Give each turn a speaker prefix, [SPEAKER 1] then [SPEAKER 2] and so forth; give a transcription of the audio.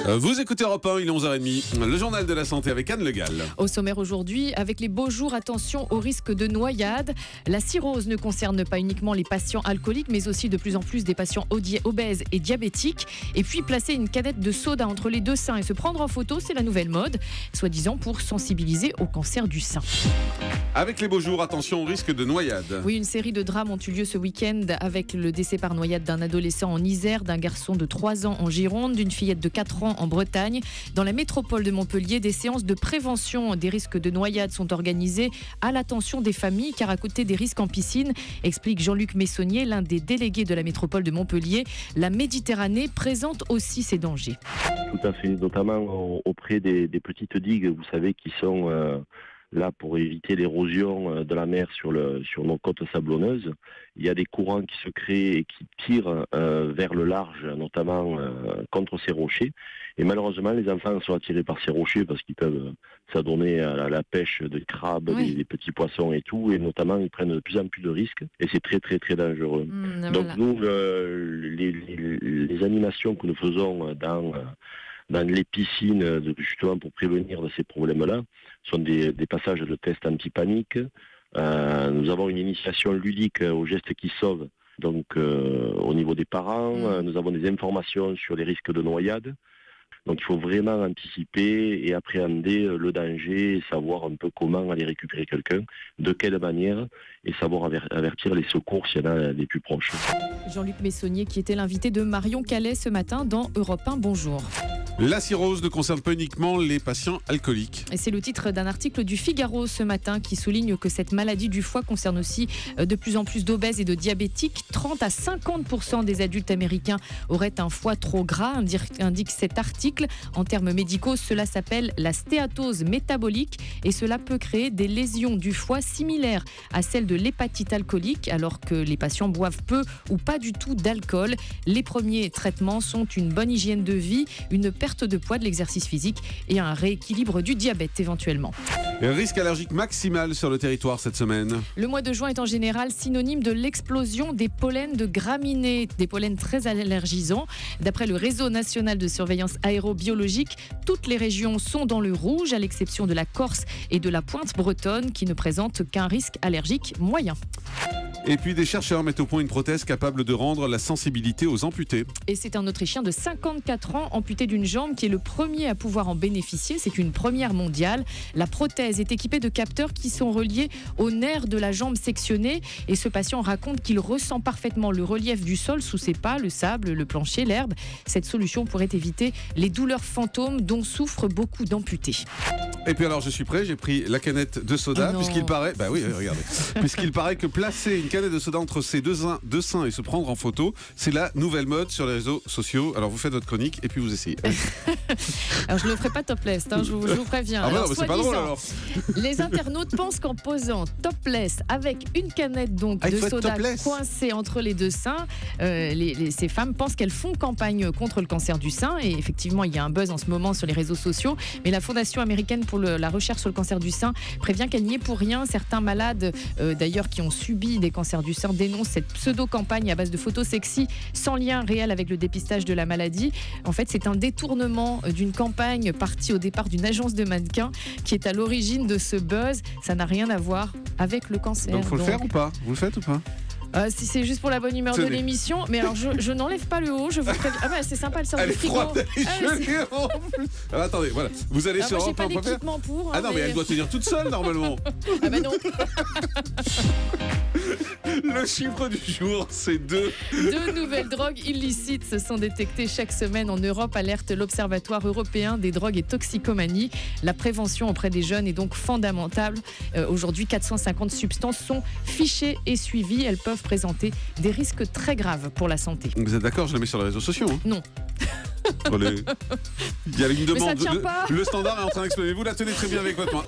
[SPEAKER 1] Vous écoutez Europe 1, il est 11h30, le journal de la santé avec Anne Le Gall.
[SPEAKER 2] Au sommaire aujourd'hui, avec les beaux jours, attention au risque de noyade. La cirrhose ne concerne pas uniquement les patients alcooliques, mais aussi de plus en plus des patients obèses et diabétiques. Et puis placer une canette de soda entre les deux seins et se prendre en photo, c'est la nouvelle mode, soi-disant pour sensibiliser au cancer du sein.
[SPEAKER 1] Avec les beaux jours, attention au risque de noyade.
[SPEAKER 2] Oui, une série de drames ont eu lieu ce week-end avec le décès par noyade d'un adolescent en Isère, d'un garçon de 3 ans en Gironde, d'une fillette de 4 ans en Bretagne. Dans la métropole de Montpellier, des séances de prévention des risques de noyade sont organisées à l'attention des familles, car à côté des risques en piscine, explique Jean-Luc Messonnier, l'un des délégués de la métropole de Montpellier, la Méditerranée présente aussi ses dangers.
[SPEAKER 3] Tout à fait, notamment auprès des petites digues, vous savez, qui sont là pour éviter l'érosion de la mer sur nos côtes sablonneuses. Il y a des courants qui se créent et qui tirent vers le large, notamment contre ces rochers. Et malheureusement, les enfants sont attirés par ces rochers parce qu'ils peuvent s'adonner à la pêche de crabes, oui, des petits poissons et tout. Et notamment, ils prennent de plus en plus de risques. Et c'est très, très, très dangereux. Donc voilà. Nous, les animations que nous faisons dans les piscines, justement pour prévenir de ces problèmes-là, sont des passages de tests anti-panique. Nous avons une initiation ludique aux gestes qui sauvent, donc au niveau des parents. Nous avons des informations sur les risques de noyade. Donc il faut vraiment anticiper et appréhender le danger et savoir un peu comment aller récupérer quelqu'un, de quelle manière, et savoir avertir les secours s'il y en a des plus proches.
[SPEAKER 2] Jean-Luc Messonnier qui était l'invité de Marion Calais ce matin dans Europe 1. Bonjour.
[SPEAKER 1] La cirrhose ne concerne pas uniquement les patients alcooliques.
[SPEAKER 2] Et c'est le titre d'un article du Figaro ce matin qui souligne que cette maladie du foie concerne aussi de plus en plus d'obèses et de diabétiques. 30 à 50% des adultes américains auraient un foie trop gras, indique cet article. En termes médicaux, cela s'appelle la stéatose métabolique et cela peut créer des lésions du foie similaires à celles de l'hépatite alcoolique alors que les patients boivent peu ou pas du tout d'alcool. Les premiers traitements sont une bonne hygiène de vie, une perte de poids, de l'exercice physique et un rééquilibre du diabète éventuellement.
[SPEAKER 1] Risque allergique maximal sur le territoire cette semaine.
[SPEAKER 2] Le mois de juin est en général synonyme de l'explosion des pollens de graminées, des pollens très allergisants. D'après le réseau national de surveillance aérobiologique, toutes les régions sont dans le rouge, à l'exception de la Corse et de la Pointe bretonne qui ne présentent qu'un risque allergique moyen.
[SPEAKER 1] Et puis des chercheurs mettent au point une prothèse capable de rendre la sensibilité aux amputés.
[SPEAKER 2] Et c'est un Autrichien de 54 ans amputé d'une jambe qui est le premier à pouvoir en bénéficier. C'est une première mondiale. La prothèse est équipée de capteurs qui sont reliés aux nerfs de la jambe sectionnée. Et ce patient raconte qu'il ressent parfaitement le relief du sol sous ses pas, le sable, le plancher, l'herbe. Cette solution pourrait éviter les douleurs fantômes dont souffrent beaucoup d'amputés.
[SPEAKER 1] Et puis alors je suis prêt, j'ai pris la canette de soda puisqu'il paraît, regardez, puisqu'il paraît que placer une canette de soda entre ses deux seins et se prendre en photo, c'est la nouvelle mode sur les réseaux sociaux. Alors vous faites votre chronique et puis vous essayez.
[SPEAKER 2] Alors je ne le ferai pas topless, je vous préviens.
[SPEAKER 1] Ah non, mais c'est pas drôle alors.
[SPEAKER 2] Les internautes pensent qu'en posant topless avec une canette donc de soda coincée entre les deux seins, ces femmes pensent qu'elles font campagne contre le cancer du sein. Et effectivement, il y a un buzz en ce moment sur les réseaux sociaux. Mais la Fondation américaine pour la recherche sur le cancer du sein prévient qu'elle n'y est pour rien. Certains malades, d'ailleurs, qui ont subi des cancers du sein, dénoncent cette pseudo-campagne à base de photos sexy sans lien réel avec le dépistage de la maladie. En fait, c'est un détournement d'une campagne partie au départ d'une agence de mannequins qui est à l'origine de ce buzz. Ça n'a rien à voir avec le cancer.
[SPEAKER 1] Donc, faut le faire ou pas ? Vous le faites ou pas ?
[SPEAKER 2] Si c'est juste pour la bonne humeur de l'émission, mais alors je n'enlève pas le haut, je vous préviens. Ah bah c'est sympa le service du frigo.
[SPEAKER 1] Alors, attendez, voilà. Vous allez sur
[SPEAKER 2] Europe 1. Moi j'ai pas d'équipement pour.
[SPEAKER 1] Ah non, mais elle doit tenir toute seule normalement.
[SPEAKER 2] Ah bah non.
[SPEAKER 1] Le chiffre du jour, c'est 2.
[SPEAKER 2] 2 nouvelles drogues illicites se sont détectées chaque semaine en Europe, alerte l'Observatoire européen des drogues et toxicomanie. La prévention auprès des jeunes est donc fondamentale. Aujourd'hui, 450 substances sont fichées et suivies. Elles peuvent présenter des risques très graves pour la santé.
[SPEAKER 1] Vous êtes d'accord, je la mets sur les réseaux sociaux
[SPEAKER 2] Non.
[SPEAKER 1] Il y a une demande.
[SPEAKER 2] Mais ça tient pas.
[SPEAKER 1] Le standard est en train d'exploser. Vous la tenez très bien avec votre main.